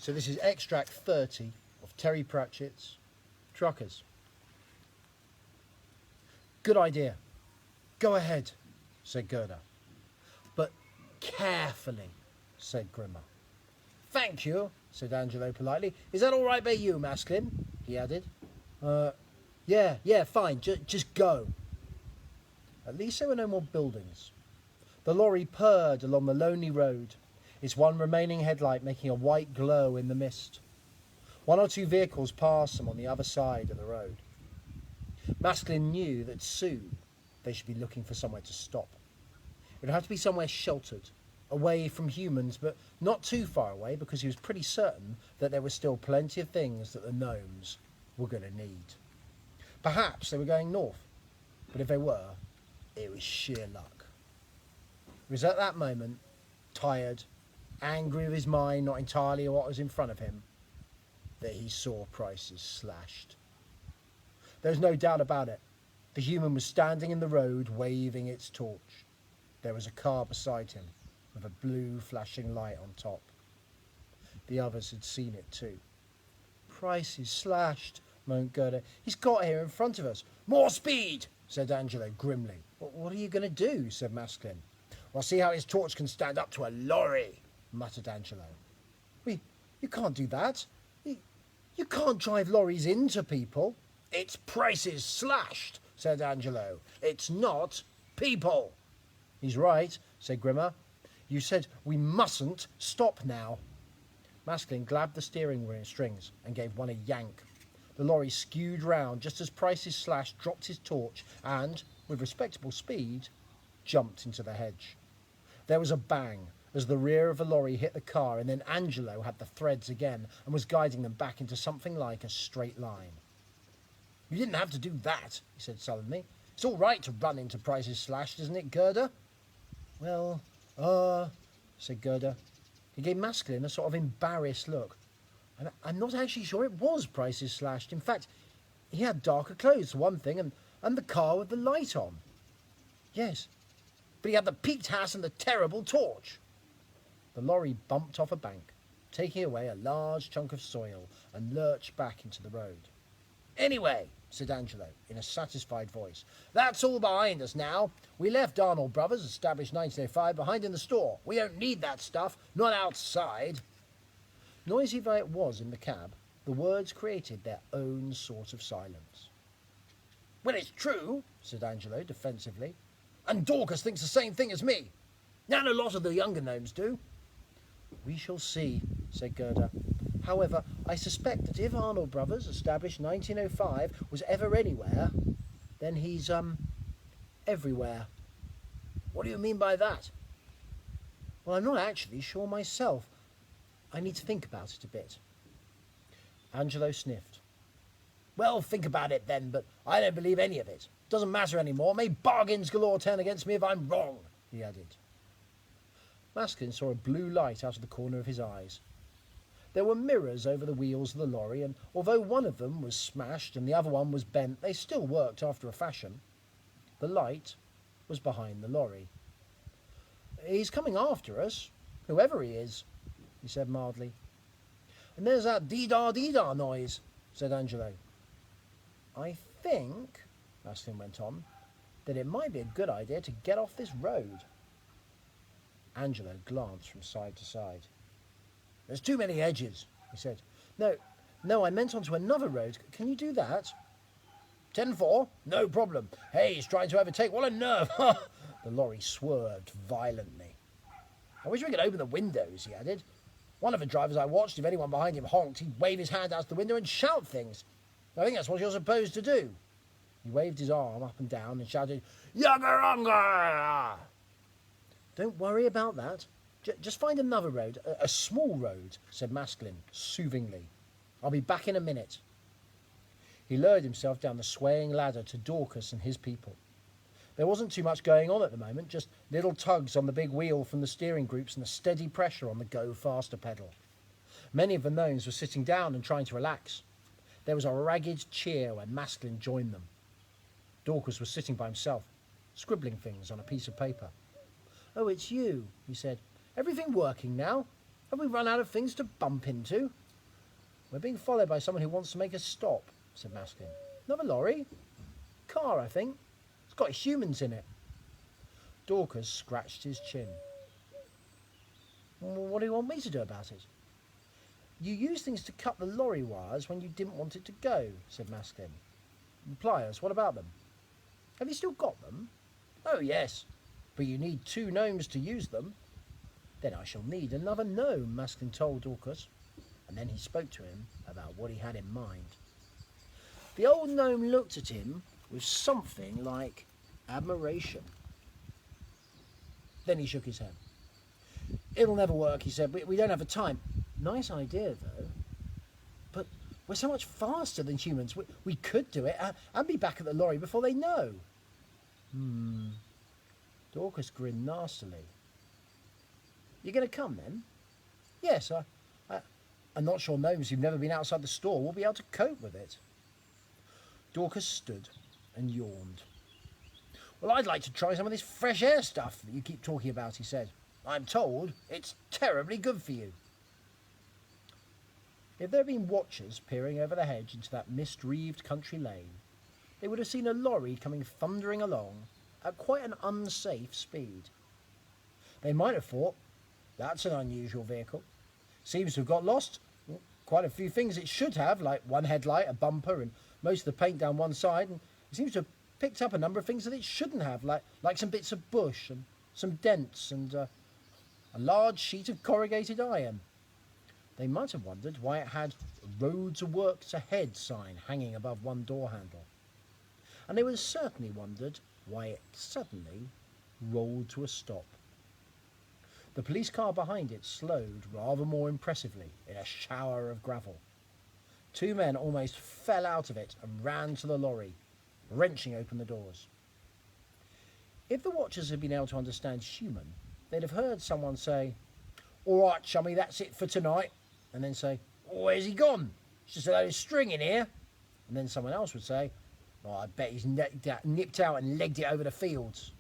So this is extract 30 of Terry Pratchett's Truckers. Good idea. Go ahead, said Gerda. But carefully, said Grimmer. Thank you, said Angelo politely. Is that all right by you, Masklin? He added. Yeah, fine. Just go. At least there were no more buildings. The lorry purred along the lonely road, its one remaining headlight making a white glow in the mist. One or two vehicles passed them on the other side of the road. Masklin knew that soon they should be looking for somewhere to stop. It would have to be somewhere sheltered, away from humans, but not too far away, because he was pretty certain that there were still plenty of things that the gnomes were going to need. Perhaps they were going north, but if they were, it was sheer luck. It was at that moment, tired, angry with his mind not entirely what was in front of him, that he saw prices slashed. There was no doubt about it. The human was standing in the road, waving its torch. There was a car beside him, with a blue flashing light on top. The others had seen it too. Prices slashed, moaned Gerda. He's got here in front of us. More speed, said Angelo grimly. What are you going to do, said Masklin. Well, see how his torch can stand up to a lorry, muttered Angelo. You can't do that. You can't drive lorries into people. It's prices slashed, said Angelo. It's not people. He's right, said Grimmer. You said we mustn't stop now. Masklin grabbed the steering strings and gave one a yank. The lorry skewed round just as Price's Slash dropped his torch and, with respectable speed, jumped into the hedge. There was a bang as the rear of the lorry hit the car, and then Angelo had the threads again and was guiding them back into something like a straight line. You didn't have to do that, he said sullenly. It's all right to run into Price's Slash, isn't it, Gerda? Well, said Gerda. He gave Masklin a sort of embarrassed look. I'm not actually sure it was Price's Slashed. In fact, he had darker clothes, for one thing, and the car with the light on. Yes, but he had the peaked hat and the terrible torch. The lorry bumped off a bank, taking away a large chunk of soil, and lurched back into the road. Anyway, said Angelo, in a satisfied voice, that's all behind us now. We left Arnold Brothers, established 1905, behind in the store. We don't need that stuff, not outside. Noisy though it was in the cab, the words created their own sort of silence. Well, it's true, said Angelo defensively. And Dorcas thinks the same thing as me. And a lot of the younger gnomes do. We shall see, said Gerda. However, I suspect that if Arnold Brothers, established 1905, was ever anywhere, then he's, everywhere. What do you mean by that? Well, I'm not actually sure myself. I need to think about it a bit. Angelo sniffed. Well, think about it then, but I don't believe any of it. Doesn't matter anymore. May bargains galore turn against me if I'm wrong, he added. Masklin saw a blue light out of the corner of his eyes. There were mirrors over the wheels of the lorry, and although one of them was smashed and the other one was bent, they still worked after a fashion. The light was behind the lorry. He's coming after us, whoever he is, he said mildly. And there's that dee-dah noise, said Angelo. I think, Masklin went on, that it might be a good idea to get off this road. Angelo glanced from side to side. There's too many edges, he said. No, I meant onto another road. Can you do that? 10-4, no problem. Hey, he's trying to overtake. What a nerve. The lorry swerved violently. I wish we could open the windows, he added. One of the drivers I watched, if anyone behind him honked, he'd wave his hand out the window and shout things. I think that's what you're supposed to do. He waved his arm up and down and shouted, Yagaranga! Don't worry about that. Just find another road, a small road, said Masklin soothingly. I'll be back in a minute. He lowered himself down the swaying ladder to Dorcas and his people. There wasn't too much going on at the moment, just little tugs on the big wheel from the steering groups and a steady pressure on the go faster pedal. Many of the gnomes were sitting down and trying to relax. There was a ragged cheer when Masklin joined them. Dorcas was sitting by himself, scribbling things on a piece of paper. Oh, it's you, he said. Everything working now? Have we run out of things to bump into? We're being followed by someone who wants to make us stop, said Maskin. Another lorry? Car, I think. It's got humans in it. Dorcas scratched his chin. What do you want me to do about it? You used things to cut the lorry wires when you didn't want it to go, said Maskin. The pliers, what about them? Have you still got them? Oh, yes, but you need 2 gnomes to use them. Then I shall need another gnome, Maskin told Dorcas, and then he spoke to him about what he had in mind. The old gnome looked at him with something like admiration. Then he shook his head. It'll never work, he said. We don't have the time. Nice idea, though. But we're so much faster than humans. We could do it and be back at the lorry before they know. Dorcas grinned nastily. You're going to come, then? Yes, I'm not sure gnomes who've never been outside the store will be able to cope with it. Dorcas stood and yawned. Well, I'd like to try some of this fresh air stuff that you keep talking about, he said. I'm told it's terribly good for you. If there had been watchers peering over the hedge into that mist-wreathed country lane, they would have seen a lorry coming thundering along at quite an unsafe speed. They might have thought, that's an unusual vehicle. Seems to have got lost. Quite a few things it should have, like one headlight, a bumper, and most of the paint down one side. And it seems to have picked up a number of things that it shouldn't have, like some bits of bush and some dents and a large sheet of corrugated iron. They might have wondered why it had "Roads Works Ahead" sign hanging above one door handle. And they would have certainly wondered why it suddenly rolled to a stop. The police car behind it slowed rather more impressively in a shower of gravel. 2 men almost fell out of it and ran to the lorry, wrenching open the doors. If the watchers had been able to understand human, they'd have heard someone say, "All right, chummy, that's it for tonight," and then say, "Oh, where's he gone? It's just a load of string in here." And then someone else would say, "Oh, I bet he's nipped out and legged it over the fields."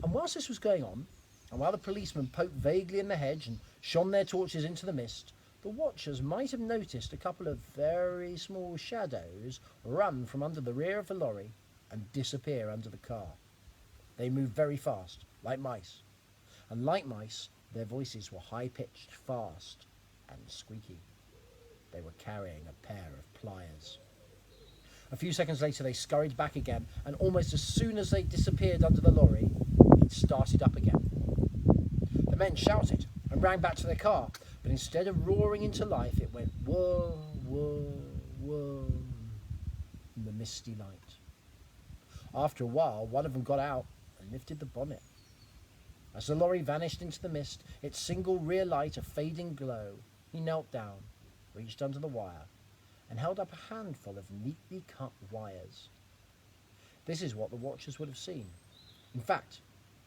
And whilst this was going on, and while the policemen poked vaguely in the hedge and shone their torches into the mist, the watchers might have noticed a couple of very small shadows run from under the rear of the lorry and disappear under the car. They moved very fast, like mice, and like mice, their voices were high-pitched, fast, and squeaky. They were carrying a pair of pliers. A few seconds later, they scurried back again, and almost as soon as they disappeared under the lorry, it started up again. The men shouted and ran back to their car, but instead of roaring into life, it went whir, whir, whir in the misty light. After a while, one of them got out and lifted the bonnet. As the lorry vanished into the mist, its single rear light a fading glow, he knelt down, reached under the wire, and held up a handful of neatly cut wires. This is what the watchers would have seen. In fact,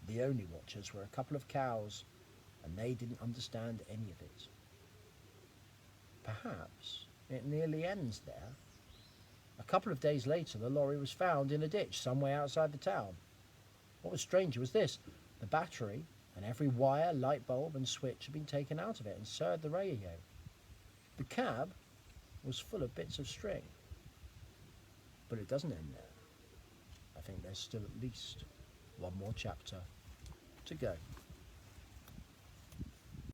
the only watchers were a couple of cows, and they didn't understand any of it. Perhaps it nearly ends there. A couple of days later, the lorry was found in a ditch somewhere outside the town. What was stranger was this: the battery and every wire, light bulb and switch had been taken out of it and served the radio. The cab was full of bits of string. But it doesn't end there. I think there's still at least one more chapter to go.